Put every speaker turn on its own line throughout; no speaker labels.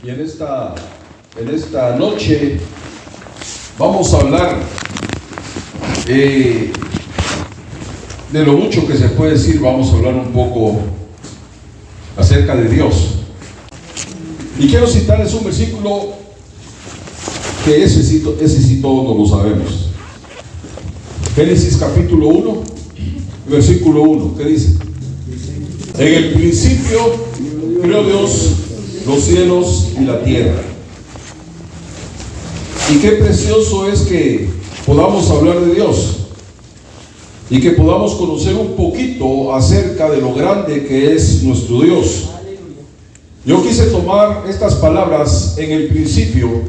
Y en esta noche vamos a hablar de lo mucho que se puede decir. Vamos a hablar un poco acerca de Dios. Y quiero citarles un versículo que ese sí todos lo sabemos. Génesis capítulo 1, versículo 1. ¿Qué dice? En el principio creó Dios los cielos y la tierra. Y qué precioso es que podamos hablar de Dios y que podamos conocer un poquito acerca de lo grande que es nuestro Dios. Yo quise tomar estas palabras en el principio,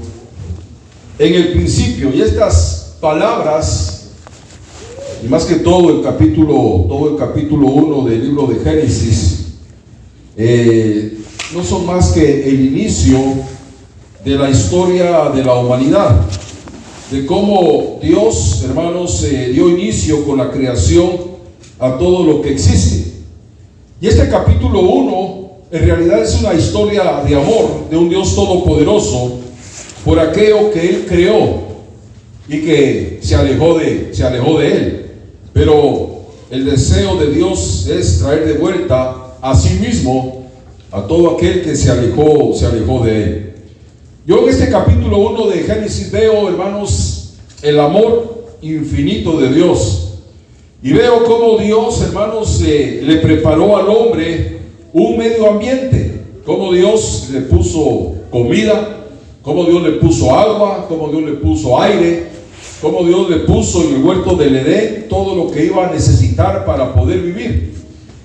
y estas palabras, y más que todo el capítulo 1 del libro de Génesis, no son más que el inicio de la historia de la humanidad, de cómo Dios, hermanos, dio inicio con la creación a todo lo que existe. Y este capítulo 1 en realidad es una historia de amor de un Dios todopoderoso por aquello que Él creó y que se alejó de Él. Pero el deseo de Dios es traer de vuelta a sí mismo a todo aquel que se alejó de Él. Yo en este capítulo 1 de Génesis veo, hermanos, el amor infinito de Dios. Y veo cómo Dios, hermanos, le preparó al hombre un medio ambiente. Cómo Dios le puso comida, cómo Dios le puso agua, cómo Dios le puso aire, cómo Dios le puso en el huerto del Edén todo lo que iba a necesitar para poder vivir.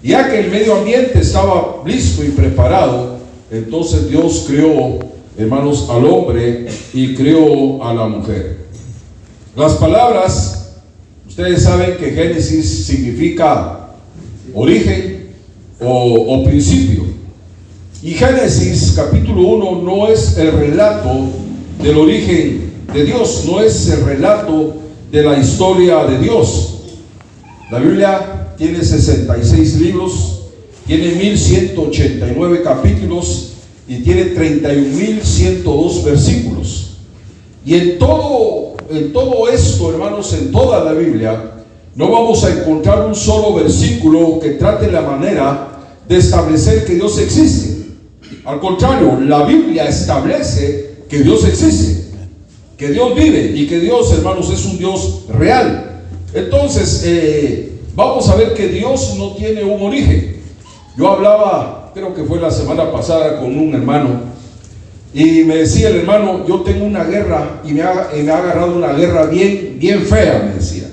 Ya que el medio ambiente estaba listo y preparado, entonces Dios creó, hermanos, al hombre y creó a la mujer. Las palabras, ustedes saben que Génesis significa origen o principio. Y Génesis capítulo 1 no es el relato del origen de Dios, no es el relato de la historia de Dios. La Biblia tiene 66 libros, tiene 1189 capítulos y tiene 31.102 versículos. Y en todo esto, hermanos, en toda la Biblia, no vamos a encontrar un solo versículo que trate la manera de establecer que Dios existe. Al contrario, la Biblia establece que Dios existe, que Dios vive y que Dios, hermanos, es un Dios real. Entonces, vamos a ver que Dios no tiene un origen. Yo hablaba, creo que fue la semana pasada, con un hermano, y me decía el hermano: yo tengo una guerra y me ha agarrado una guerra bien fea, me decía.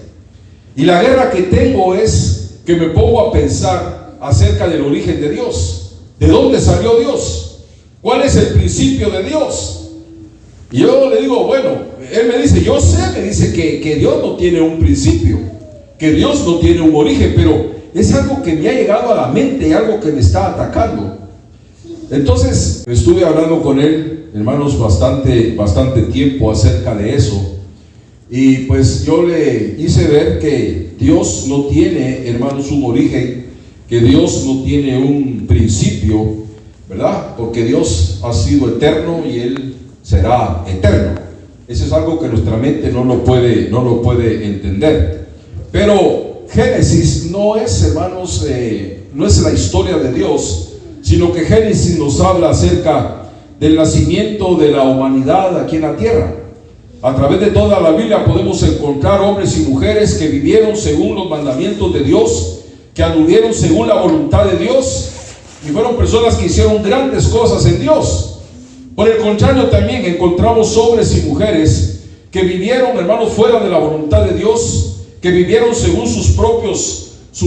Y la guerra que tengo es que me pongo a pensar acerca del origen de Dios. ¿De dónde salió Dios? ¿Cuál es el principio de Dios? Y yo le digo, bueno, él me dice, yo sé, me dice que Dios no tiene un principio, que Dios no tiene un origen, pero es algo que me ha llegado a la mente, algo que me está atacando. Entonces estuve hablando con él, hermanos, bastante tiempo acerca de eso. Y pues yo le hice ver que Dios no tiene, hermanos, un origen, que Dios no tiene un principio, ¿verdad? Porque Dios ha sido eterno y Él será eterno. Eso es algo que nuestra mente no lo puede entender. Pero Génesis no es, hermanos, no es la historia de Dios, sino que Génesis nos habla acerca del nacimiento de la humanidad aquí en la tierra. A través de toda la Biblia podemos encontrar hombres y mujeres que vivieron según los mandamientos de Dios, que anduvieron según la voluntad de Dios, y fueron personas que hicieron grandes cosas en Dios. Por el contrario, también encontramos hombres y mujeres que vivieron, hermanos, fuera de la voluntad de Dios, que vivieron según su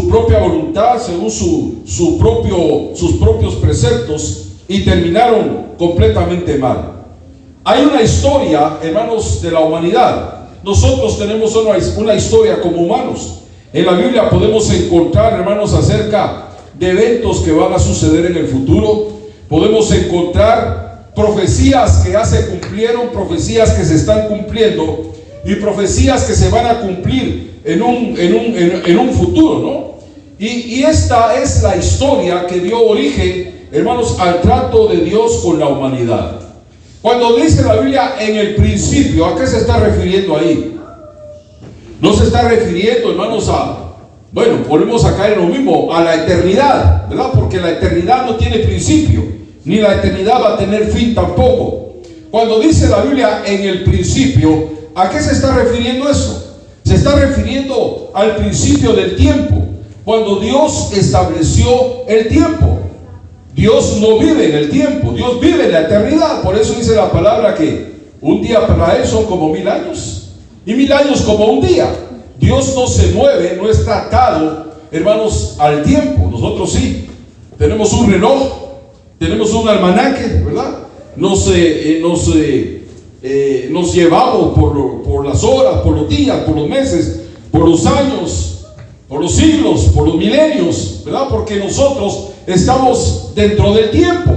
propia voluntad, según sus propios preceptos, y terminaron completamente mal. Hay una historia, hermanos, de la humanidad. Nosotros tenemos una historia como humanos. En la Biblia podemos encontrar, hermanos, acerca de eventos que van a suceder en el futuro. Podemos encontrar profecías que ya se cumplieron, profecías que se están cumpliendo y profecías que se van a cumplir en un futuro, ¿no? Y esta es la historia que dio origen, hermanos, al trato de Dios con la humanidad. Cuando dice la Biblia en el principio, ¿a qué se está refiriendo ahí? No se está refiriendo, hermanos, bueno, volvemos a caer en lo mismo, a la eternidad, ¿verdad? Porque la eternidad no tiene principio, ni la eternidad va a tener fin tampoco. Cuando dice la Biblia en el principio, ¿a qué se está refiriendo eso? Se está refiriendo al principio del tiempo, cuando Dios estableció el tiempo. Dios no vive en el tiempo, Dios vive en la eternidad. Por eso dice la palabra que un día para Él son como 1000 años, y 1000 años como un día. Dios no se mueve, no está atado, hermanos, al tiempo. Nosotros sí, tenemos un reloj, tenemos un almanaque, ¿verdad? Nos llevamos por las horas, por los días, por los meses, por los años, por los siglos, por los milenios, ¿verdad? Porque nosotros estamos dentro del tiempo.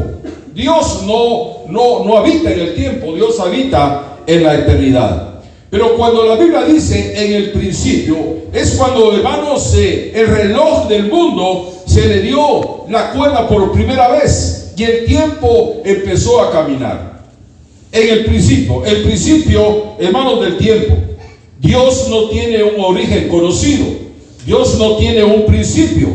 Dios no habita en el tiempo, Dios habita en la eternidad. Pero cuando la Biblia dice en el principio, es cuando, hermanos, el reloj del mundo se le dio la cuerda por primera vez y el tiempo empezó a caminar. En el principio, hermanos, del tiempo. Dios no tiene un origen conocido, Dios no tiene un principio.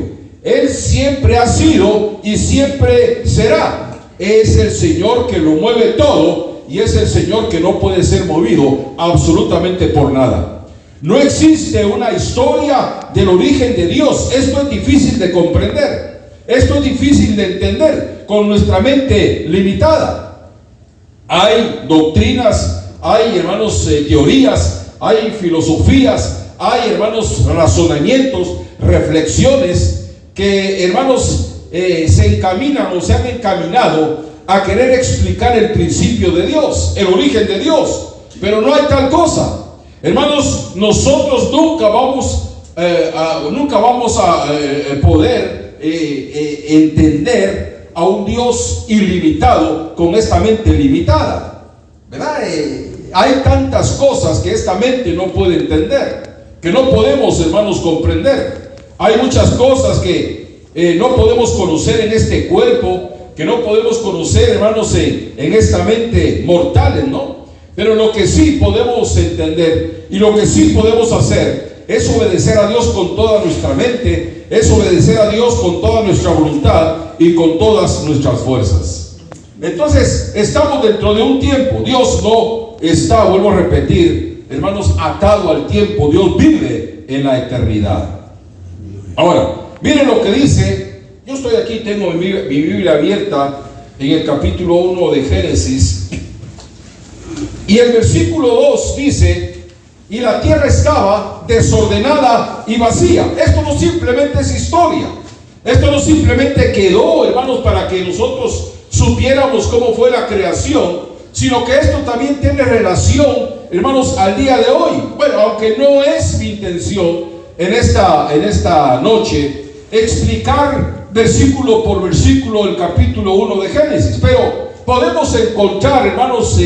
Él siempre ha sido y siempre será. Es el Señor que lo mueve todo. Y es el Señor que no puede ser movido absolutamente por nada. No existe una historia del origen de Dios. Esto es difícil de comprender. Esto es difícil de entender con nuestra mente limitada. Hay doctrinas, hay, hermanos, teorías, hay filosofías, hay, hermanos, razonamientos, reflexiones que, hermanos, se encaminan o se han encaminado a querer explicar el principio de Dios, el origen de Dios, pero no hay tal cosa. Hermanos, nosotros nunca vamos a poder entender a un Dios ilimitado con esta mente limitada, ¿verdad? Hay tantas cosas que esta mente no puede entender, que no podemos, hermanos, comprender. Hay muchas cosas que no podemos conocer en este cuerpo, que no podemos conocer, hermanos, en esta mente mortales, ¿no? Pero lo que sí podemos entender y lo que sí podemos hacer es obedecer a Dios con toda nuestra mente, es obedecer a Dios con toda nuestra voluntad y con todas nuestras fuerzas. Entonces, estamos dentro de un tiempo. Dios no está, vuelvo a repetir, hermanos, atado al tiempo. Dios vive en la eternidad. Ahora, miren lo que dice. Yo estoy aquí, tengo mi Biblia abierta en el capítulo 1 de Génesis. Y el versículo 2 dice: y la tierra estaba desordenada y vacía. Esto no simplemente es historia. Esto no simplemente quedó, hermanos, para que nosotros supiéramos cómo fue la creación, sino que esto también tiene relación, hermanos, al día de hoy. Bueno, aunque no es mi intención en esta noche explicar versículo por versículo el capítulo 1 de Génesis, pero podemos encontrar, hermanos,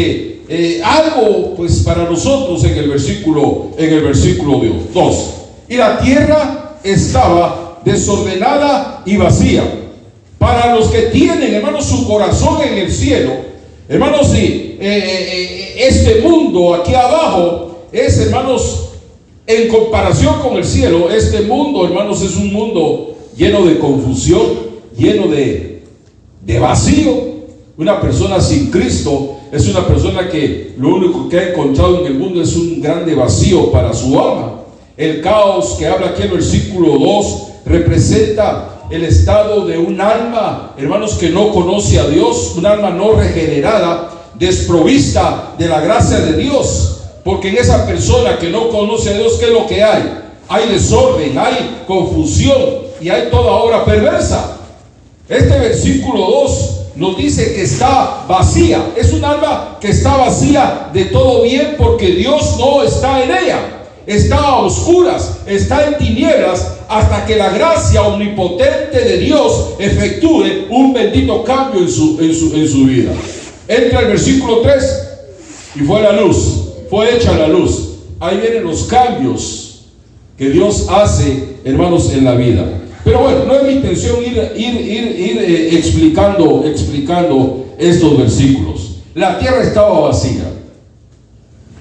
algo pues para nosotros en el versículo 2. Y la tierra estaba desordenada y vacía. Para los que tienen, hermanos, su corazón en el cielo, hermanos, este mundo aquí abajo es, hermanos, en comparación con el cielo, este mundo, hermanos, es un mundo lleno de confusión, lleno de vacío. Una persona sin Cristo es una persona que lo único que ha encontrado en el mundo es un grande vacío para su alma. El caos que habla aquí en el versículo 2 representa el estado de un alma, hermanos, que no conoce a Dios, un alma no regenerada, desprovista de la gracia de Dios. Porque en esa persona que no conoce a Dios, ¿qué es lo que hay? Hay desorden, hay confusión y hay toda obra perversa. Este versículo 2 nos dice que está vacía. Es un alma que está vacía de todo bien, porque Dios no está en ella. Está a oscuras, está en tinieblas, hasta que la gracia omnipotente de Dios efectúe un bendito cambio en su vida. Entra el versículo 3: y fue la luz, fue hecha la luz. Ahí vienen los cambios que Dios hace, hermanos, en la vida. Pero bueno, no es mi intención ir explicando estos versículos. la tierra estaba vacía.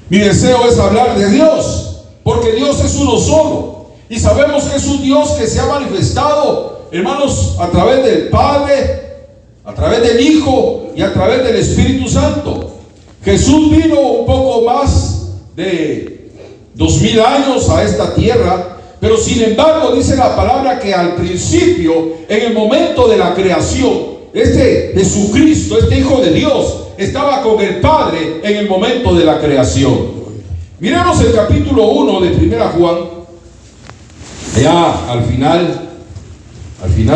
Mi deseo es hablar de Dios, porque Dios es uno solo. Y sabemos que es un Dios que se ha manifestado, hermanos, a través del Padre, a través del Hijo y a través del Espíritu Santo. Jesús vino un poco más de 2000 años a esta tierra, pero sin embargo dice la palabra que al principio, en el momento de la creación, este Jesucristo, este Hijo de Dios, estaba con el Padre en el momento de la creación. Miremos el capítulo 1 de 1 Juan, ya al final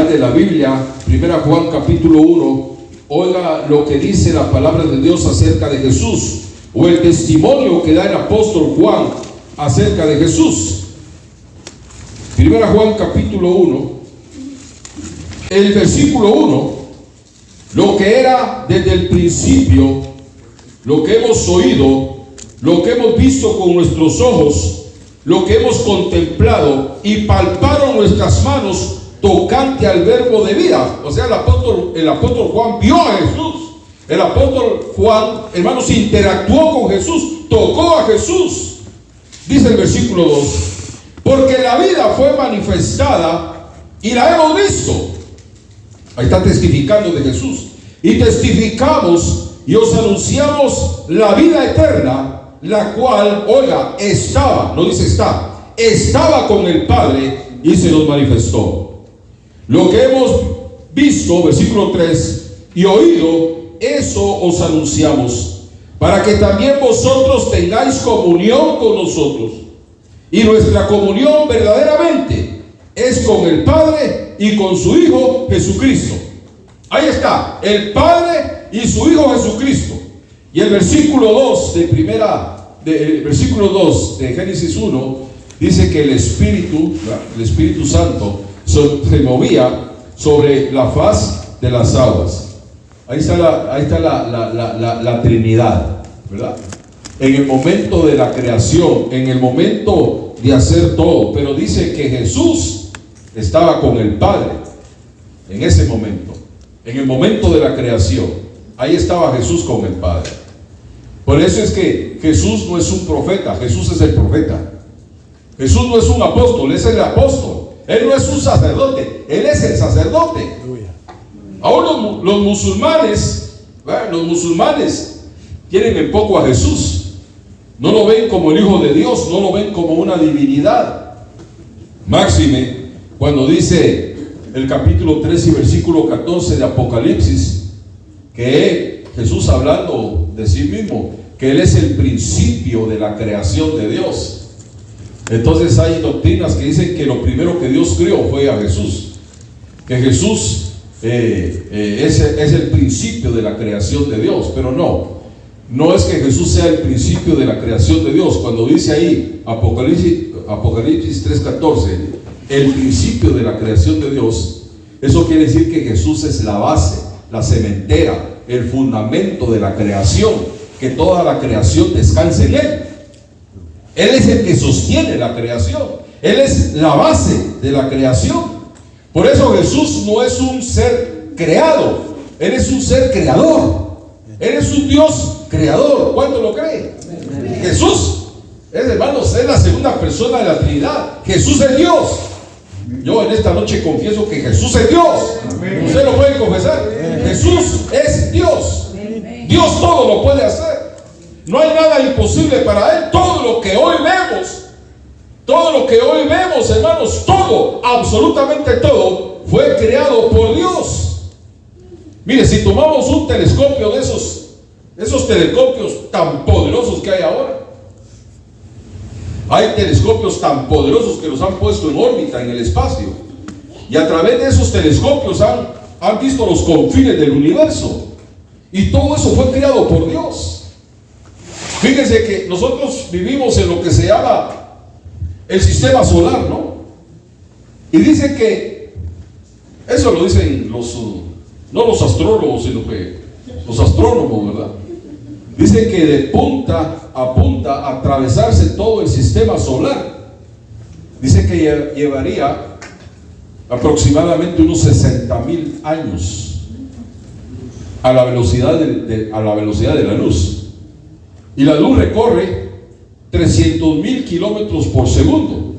de la Biblia, 1 Juan capítulo 1, oiga lo que dice la palabra de Dios acerca de Jesús, o el testimonio que da el apóstol Juan acerca de Jesús. 1 Juan capítulo 1, el versículo 1, lo que era desde el principio, lo que hemos oído, lo que hemos visto con nuestros ojos, lo que hemos contemplado y palparon nuestras manos tocante al verbo de vida. O sea, el apóstol Juan vio a Jesús. El apóstol Juan, hermanos, interactuó con Jesús, tocó a Jesús. Dice el versículo 2, porque la vida fue manifestada y la hemos visto. Ahí está testificando de Jesús. Y testificamos y os anunciamos la vida eterna, la cual, oiga, estaba con el Padre y se nos manifestó. Lo que hemos visto, versículo 3, y oído, eso os anunciamos, para que también vosotros tengáis comunión con nosotros. Y nuestra comunión verdaderamente es con el Padre y con su Hijo Jesucristo. Ahí está, el Padre y su Hijo Jesucristo. Y el versículo 2 de Génesis 1 dice que el Espíritu Santo se movía sobre la faz de las aguas. Ahí está la Trinidad, ¿verdad? En el momento de la creación, en el momento de hacer todo, pero dice que Jesús estaba con el Padre en ese momento, en el momento de la creación. Ahí estaba Jesús con el Padre. Por eso es que Jesús no es un profeta, Jesús es el profeta. Jesús no es un apóstol, es el apóstol. Él no es un sacerdote, Él es el sacerdote. Ahora los musulmanes tienen en poco a Jesús. No lo ven como el Hijo de Dios, no lo ven como una divinidad. Máxime, cuando dice el capítulo 3 y versículo 14 de Apocalipsis, que Jesús, hablando de sí mismo, que Él es el principio de la creación de Dios. Entonces hay doctrinas que dicen que lo primero que Dios creó fue a Jesús, que Jesús es el principio de la creación de Dios. Pero no es que Jesús sea el principio de la creación de Dios. Cuando dice ahí Apocalipsis 3:14, el principio de la creación de Dios, eso quiere decir que Jesús es la base, la cementera, el fundamento de la creación, que toda la creación descanse en Él. Él es el que sostiene la creación, Él es la base de la creación. Por eso Jesús no es un ser creado, Él es un ser creador. Él es un Dios creador. ¿Cuánto lo cree? Jesús hermanos, es la segunda persona de la Trinidad. Jesús es Dios. Yo en esta noche confieso que Jesús es Dios. ¿Usted lo puede confesar? Jesús es Dios. Dios todo lo puede hacer. No hay nada imposible para Él. Todo lo que hoy vemos, hermanos, todo, absolutamente todo, fue creado por Dios. Mire, si tomamos un telescopio de esos telescopios tan poderosos que hay ahora, hay telescopios tan poderosos que los han puesto en órbita en el espacio, y a través de esos telescopios han visto los confines del universo, y todo eso fue creado por Dios. Fíjense que nosotros vivimos en lo que se llama el sistema solar, ¿no? Y dice que, eso lo dicen no los astrólogos, sino que los astrónomos, ¿verdad? Dice que de punta a punta, a atravesarse todo el sistema solar, dice que llevaría aproximadamente unos 60,000 años a la velocidad de la luz. Y la luz recorre 300,000 kilómetros por segundo,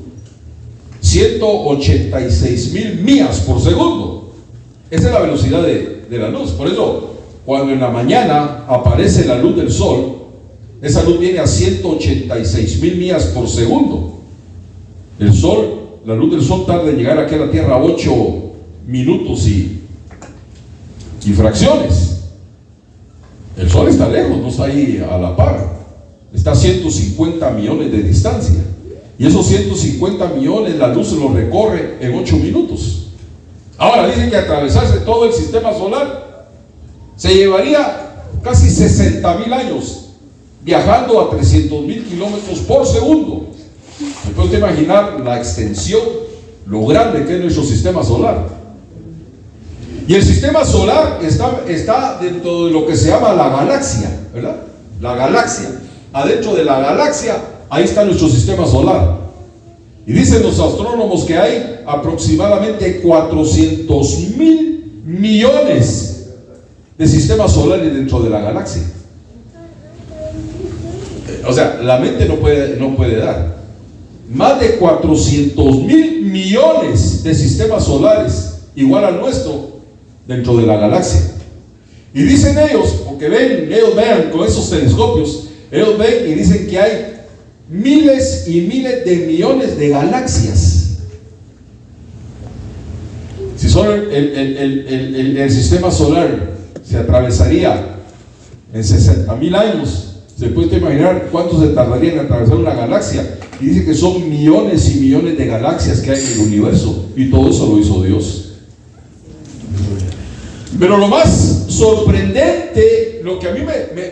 186,000 millas por segundo. Esa es la velocidad de la luz. Por eso, cuando en la mañana aparece la luz del sol, esa luz viene a 186,000 millas por segundo. El sol, la luz del sol tarda en llegar aquí a la Tierra a 8 minutos y fracciones. El sol está lejos, no está ahí a la par. Está a 150 millones de distancia. Y esos 150 millones la luz se los recorre en 8 minutos. Ahora dicen que atravesarse todo el sistema solar se llevaría casi 60,000 años, viajando a 300,000 kilómetros por segundo. ¿Me puede usted imaginar la extensión, lo grande que es nuestro sistema solar? Y el sistema solar está dentro de lo que se llama la galaxia, ¿verdad? La galaxia. Adentro de la galaxia, ahí está nuestro sistema solar. Y dicen los astrónomos que hay aproximadamente 400,000 millones de sistemas solares dentro de la galaxia. O sea, la mente no puede dar. Más de 400,000 millones de sistemas solares, igual al nuestro, dentro de la galaxia. Y dicen ellos, porque ellos ven con esos telescopios, ellos ven y dicen que hay miles y miles de millones de galaxias. Si solo el sistema solar se atravesaría en 60,000 años, se puede imaginar cuánto se tardaría en atravesar una galaxia. Y dice que son millones y millones de galaxias que hay en el universo, y todo eso lo hizo Dios. Pero lo más sorprendente, lo que a mí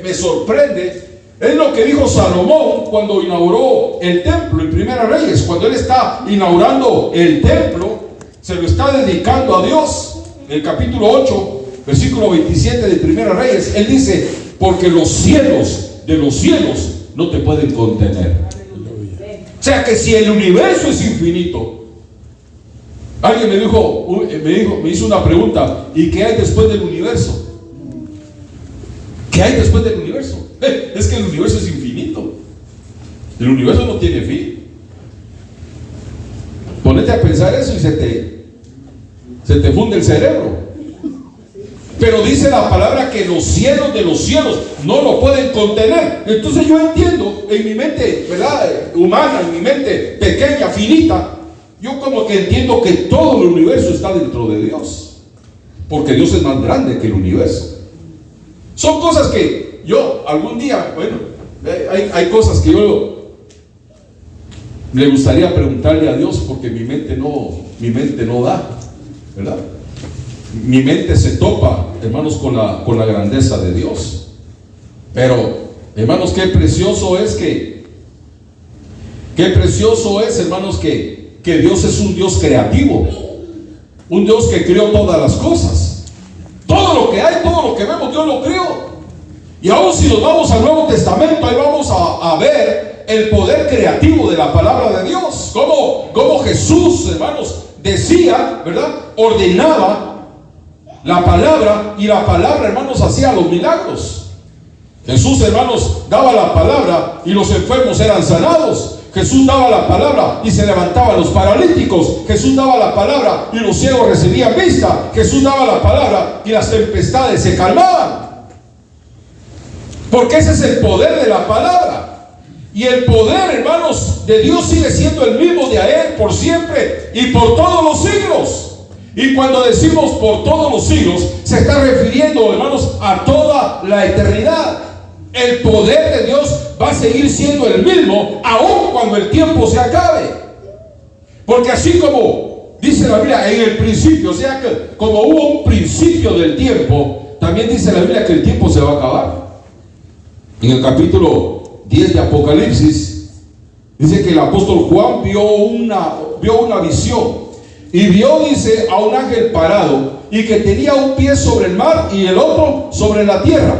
me sorprende, es lo que dijo Salomón cuando inauguró el templo en Primera Reyes. Cuando él está inaugurando el templo, se lo está dedicando a Dios. En el capítulo 8, versículo 27 de Primera Reyes, él dice: porque los cielos de los cielos no te pueden contener. O sea que si el universo es infinito, alguien me hizo una pregunta: ¿y qué hay después del universo? ¿Qué hay después del universo? Es que el universo es infinito. El universo no tiene fin. Ponete a pensar eso y se te funde el cerebro. Pero dice la palabra que los cielos de los cielos no lo pueden contener. Entonces yo entiendo en mi mente, ¿verdad?, humana, en mi mente pequeña, finita, yo como que entiendo que todo el universo está dentro de Dios, porque Dios es más grande que el universo. Son cosas que yo algún día, bueno, hay cosas que yo le gustaría preguntarle a Dios, porque mi mente no da, ¿verdad? Mi mente se topa, hermanos, con la grandeza de Dios. Pero, hermanos, qué precioso es, hermanos, que Dios es un Dios creativo, un Dios que creó todas las cosas. Todo lo que hay, todo lo que vemos, Dios lo creó. Y aún si nos vamos al Nuevo Testamento, ahí vamos a ver el poder creativo de la palabra de Dios. Como Jesús, hermanos, decía, ¿verdad?, ordenaba la palabra, y la palabra, hermanos, hacía los milagros. Jesús, hermanos, daba la palabra y los enfermos eran sanados. Jesús daba la palabra y se levantaban los paralíticos. Jesús daba la palabra y los ciegos recibían vista. Jesús daba la palabra y las tempestades se calmaban. Porque ese es el poder de la palabra. Y el poder, hermanos, de Dios sigue siendo el mismo de ayer, por siempre y por todos los siglos. Y cuando decimos por todos los siglos, se está refiriendo, hermanos, a toda la eternidad. El poder de Dios va a seguir siendo el mismo, aun cuando el tiempo se acabe. Porque así como dice la Biblia en el principio, o sea que como hubo un principio del tiempo, también dice la Biblia que el tiempo se va a acabar. En el capítulo 10 de Apocalipsis, dice que el apóstol Juan vio una visión. Y vio, dice, a un ángel parado, y que tenía un pie sobre el mar y el otro sobre la tierra.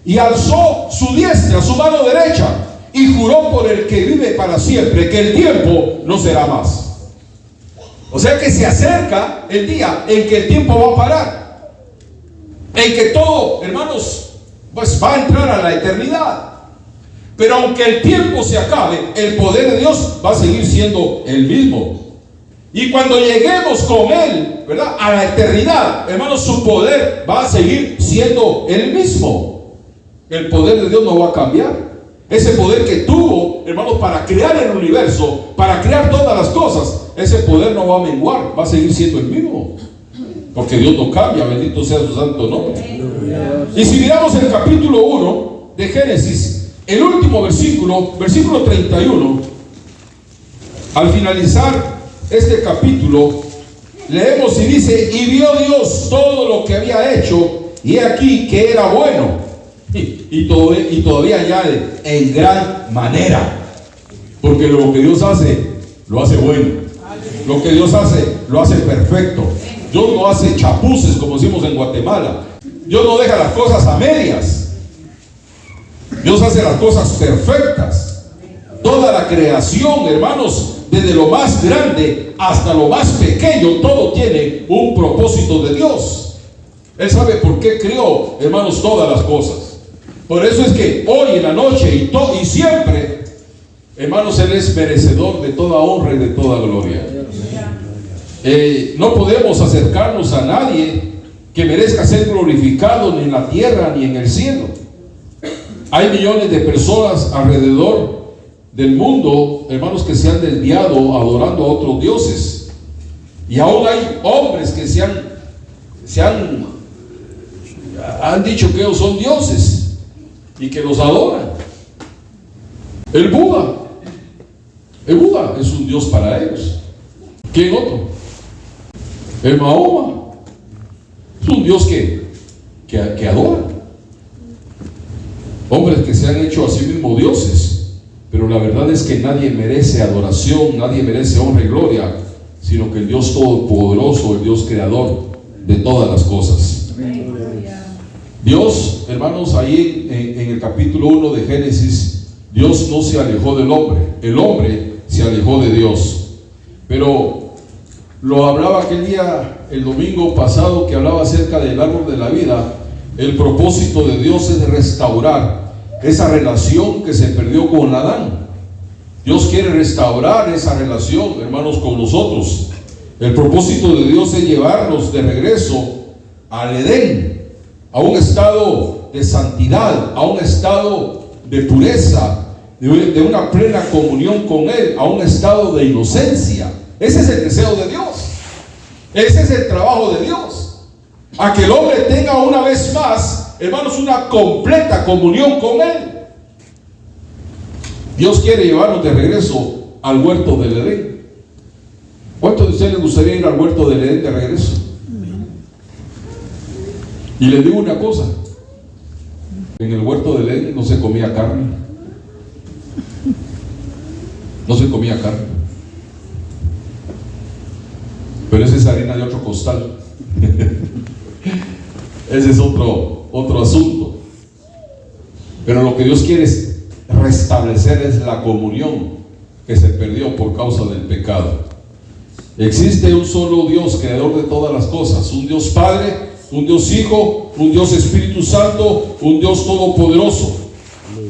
Y alzó su diestra, su mano derecha, y juró por el que vive para siempre, que el tiempo no será más. O sea que se acerca el día en que el tiempo va a parar. en que todo, hermanos, pues va a entrar a la eternidad. Pero aunque el tiempo se acabe, el poder de Dios va a seguir siendo el mismo. Y cuando lleguemos con Él, ¿verdad?, a la eternidad, hermanos, su poder va a seguir siendo el mismo. El poder de Dios no va a cambiar. Ese poder que tuvo, hermanos, para crear el universo, para crear todas las cosas, ese poder no va a menguar, va a seguir siendo el mismo. Porque Dios no cambia, bendito sea su santo nombre. Y si miramos el capítulo 1 de Génesis, el último versículo, versículo 31, al finalizar este capítulo, leemos y dice: y vio Dios todo lo que había hecho, y he aquí que era bueno. Y todavía añade: en gran manera. Porque lo que Dios hace, lo hace bueno. Lo que Dios hace, lo hace perfecto. Dios no hace chapuces, como decimos en Guatemala. Dios no deja las cosas a medias. Dios hace las cosas perfectas. Toda la creación, hermanos, desde lo más grande hasta lo más pequeño, todo tiene un propósito de Dios. Él sabe por qué creó, hermanos, todas las cosas. Por eso es que hoy en la noche y siempre, hermanos, Él es merecedor de toda honra y de toda gloria. No podemos acercarnos a nadie que merezca ser glorificado ni en la tierra ni en el cielo. Hay millones de personas alrededor del mundo, hermanos, que se han desviado adorando a otros dioses. Y aún hay hombres que han dicho que ellos son dioses y que los adoran. El Buda es un dios para ellos. ¿Quién otro? El Mahoma es un dios que adora. Hombres que se han hecho a sí mismos dioses, pero la verdad es que nadie merece adoración, nadie merece honra y gloria, sino que el Dios todopoderoso, el Dios creador de todas las cosas. Dios, hermanos, ahí en el capítulo 1 de Génesis, Dios no se alejó del hombre, el hombre se alejó de Dios. Pero lo hablaba aquel día, el domingo pasado, que hablaba acerca del árbol de la vida. El propósito de Dios es restaurar esa relación que se perdió con Adán. Dios quiere restaurar esa relación, hermanos, con nosotros. El propósito de Dios es llevarnos de regreso al Edén, a un estado de santidad, a un estado de pureza, de una plena comunión con Él, a un estado de inocencia. Ese es el deseo de Dios. Ese es el trabajo de Dios. A que el hombre tenga una vez más, hermanos, una completa comunión con Él. Dios quiere llevarnos de regreso al huerto del Edén. ¿Cuántos de ustedes les gustaría ir al huerto del Edén de regreso? Y les digo una cosa: en el huerto del Edén no se comía carne. No se comía carne. Pero esa es harina de otro costal. Ese es otro asunto. Pero lo que Dios quiere es restablecer es la comunión que se perdió por causa del pecado. Existe un solo Dios, creador de todas las cosas, un Dios Padre, un Dios Hijo, un Dios Espíritu Santo, un Dios todopoderoso,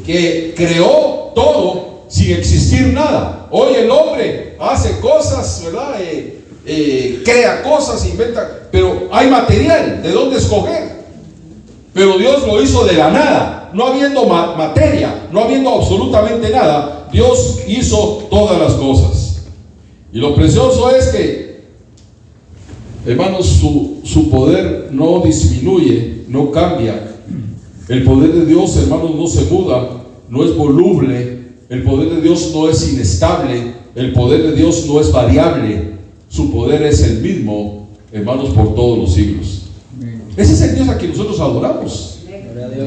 que creó todo sin existir nada. Hoy el hombre hace cosas, ¿verdad? Crea cosas, inventa, pero hay material de dónde escoger. Pero Dios lo hizo de la nada, no habiendo materia, no habiendo absolutamente nada. Dios hizo todas las cosas. Y lo precioso es que, hermanos, su poder no disminuye, no cambia. El poder de Dios, hermanos, no se muda, no es voluble. El poder de Dios no es inestable. El poder de Dios no es variable. Su poder es el mismo, hermanos, por todos los siglos. Ese es el Dios a quien nosotros adoramos.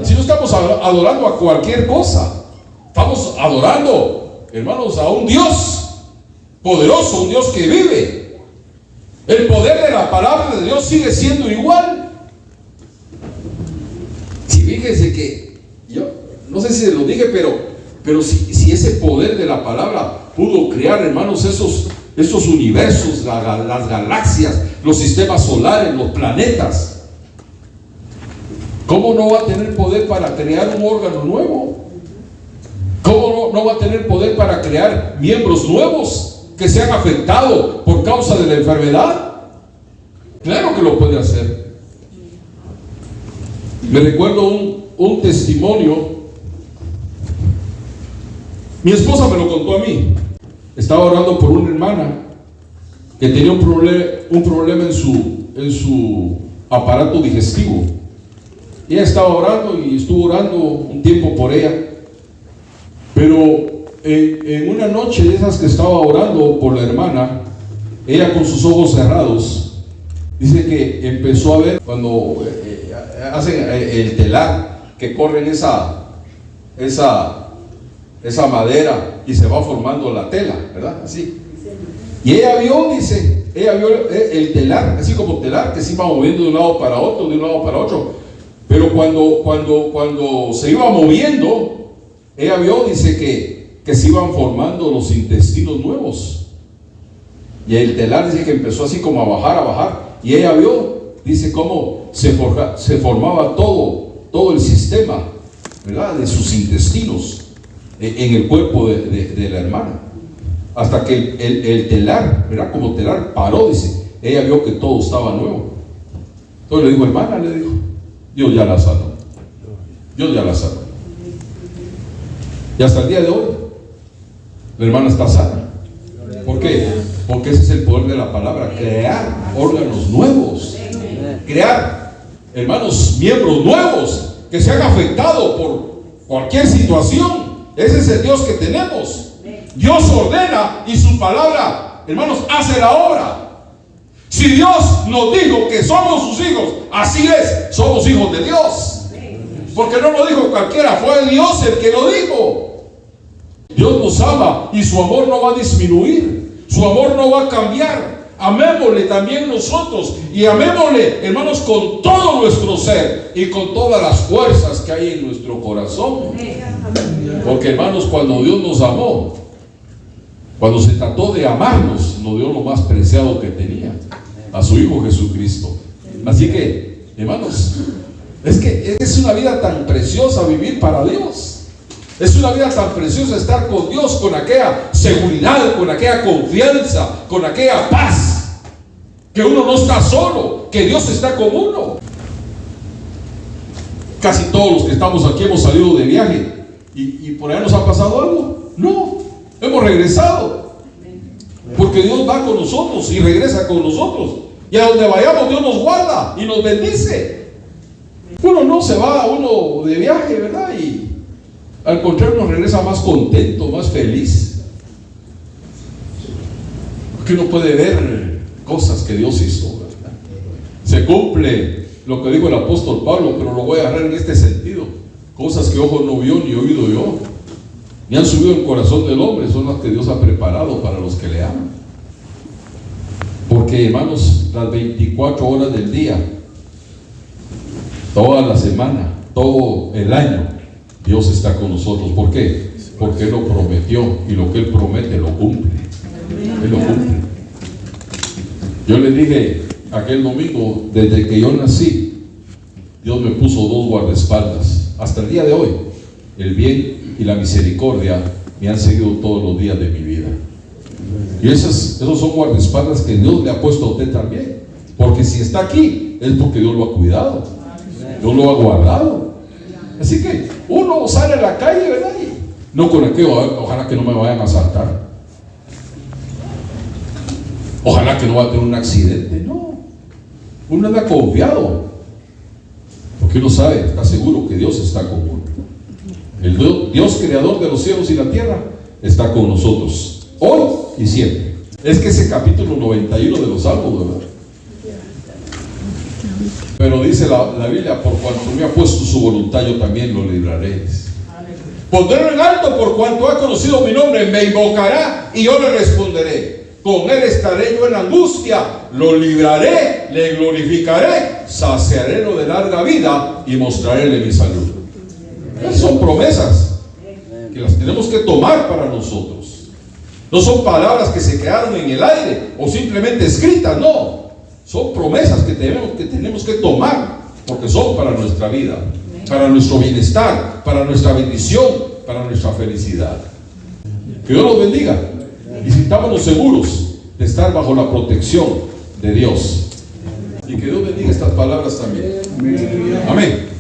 Si no estamos adorando a cualquier cosa, estamos adorando, hermanos, a un Dios poderoso, un Dios que vive. El poder de la palabra de Dios sigue siendo igual. Si fíjense que yo no sé si se lo dije, pero si ese poder de la palabra pudo crear, hermanos, esos universos, las galaxias, los sistemas solares, los planetas, ¿Cómo no va a tener poder para crear un órgano nuevo? ¿Cómo no va a tener poder para crear miembros nuevos que se han afectado por causa de la enfermedad? Claro que lo puede hacer. Me recuerdo un testimonio. Mi esposa me lo contó a mí. Estaba orando por una hermana que tenía un problema en su aparato digestivo. Y ella estaba orando y estuvo orando un tiempo por ella. Pero en una noche de esas que estaba orando por la hermana, ella con sus ojos cerrados, dice que empezó a ver cuando hacen el telar, que corren esa madera y se va formando la tela, ¿verdad? Así. Y ella vio, dice, el telar, así como telar, que se iba moviendo de un lado para otro, de un lado para otro. Pero cuando se iba moviendo, ella vio, dice, que se iban formando los intestinos nuevos. Y el telar dice que empezó así como a bajar. Y ella vio, dice, cómo se formaba todo el sistema, ¿verdad?, de sus intestinos en el cuerpo de la hermana. Hasta que el telar, ¿verdad?, como telar paró, dice, ella vio que todo estaba nuevo. Entonces le dijo, hermana, le dijo, Dios ya la sanó. Dios ya la sanó. Y hasta el día de hoy, la hermana está sana. ¿Por qué? Porque ese es el poder de la palabra, crear órganos nuevos. Crear, hermanos, miembros nuevos que se han afectado por cualquier situación. Ese es el Dios que tenemos. Dios ordena y su palabra, hermanos, hace la obra. Si Dios nos dijo que somos sus hijos, así es, somos hijos de Dios. Porque no lo dijo cualquiera, fue Dios el que lo dijo. Dios nos ama y su amor no va a disminuir, su amor no va a cambiar. Amémosle también nosotros, y amémosle, hermanos, con todo nuestro ser y con todas las fuerzas que hay en nuestro corazón. Porque, hermanos, cuando Dios nos amó, cuando se trató de amarnos, nos dio lo más preciado que tenía, a su Hijo Jesucristo. Así que, hermanos, es que es una vida tan preciosa vivir para Dios. Es una vida tan preciosa estar con Dios, con aquella seguridad, con aquella confianza, con aquella paz, que uno no está solo, que Dios está con uno. Casi todos los que estamos aquí hemos salido de viaje y por allá nos ha pasado algo. No, hemos regresado, porque Dios va con nosotros y regresa con nosotros, y a donde vayamos Dios nos guarda y nos bendice. Uno no se va de viaje, ¿verdad? Y al contrario nos regresa más contento, más feliz, porque uno puede ver cosas que Dios hizo, ¿verdad? Se cumple lo que dijo el apóstol Pablo, pero lo voy a agarrar en este sentido: cosas que ojo no vio ni oído yo, ni han subido el corazón del hombre, son las que Dios ha preparado para los que le aman. Porque, hermanos, las 24 horas del día, toda la semana, todo el año, Dios está con nosotros. ¿Por qué? Porque Él lo prometió, y lo que Él promete lo cumple. Él lo cumple. Yo le dije aquel domingo, desde que yo nací, Dios me puso 2 guardaespaldas. Hasta el día de hoy, el bien y la misericordia me han seguido todos los días de mi vida. Y esos son guardaespaldas que Dios le ha puesto a usted también. Porque si está aquí, es porque Dios lo ha cuidado, Dios lo ha guardado. Así que uno sale a la calle, ¿verdad? Y no con aquello, ojalá que no me vayan a asaltar, ojalá que no vaya a tener un accidente. No, uno anda confiado, porque uno sabe, está seguro que Dios está con uno. El Dios creador de los cielos y la tierra está con nosotros, hoy y siempre. Es que ese capítulo 91 de los Salmos, ¿verdad? Pero dice la Biblia: por cuanto me ha puesto su voluntad, yo también lo libraré. Pondré en alto por cuanto ha conocido mi nombre, me invocará y yo le responderé. Con él estaré yo en angustia, lo libraré, le glorificaré, saciarélo de larga vida y mostraréle mi salud. Esas son promesas que las tenemos que tomar para nosotros. No son palabras que se quedaron en el aire o simplemente escritas, no. Son promesas que tenemos que tomar porque son para nuestra vida, para nuestro bienestar, para nuestra bendición, para nuestra felicidad. Que Dios los bendiga y sintámonos seguros de estar bajo la protección de Dios. Y que Dios bendiga estas palabras también. Amén.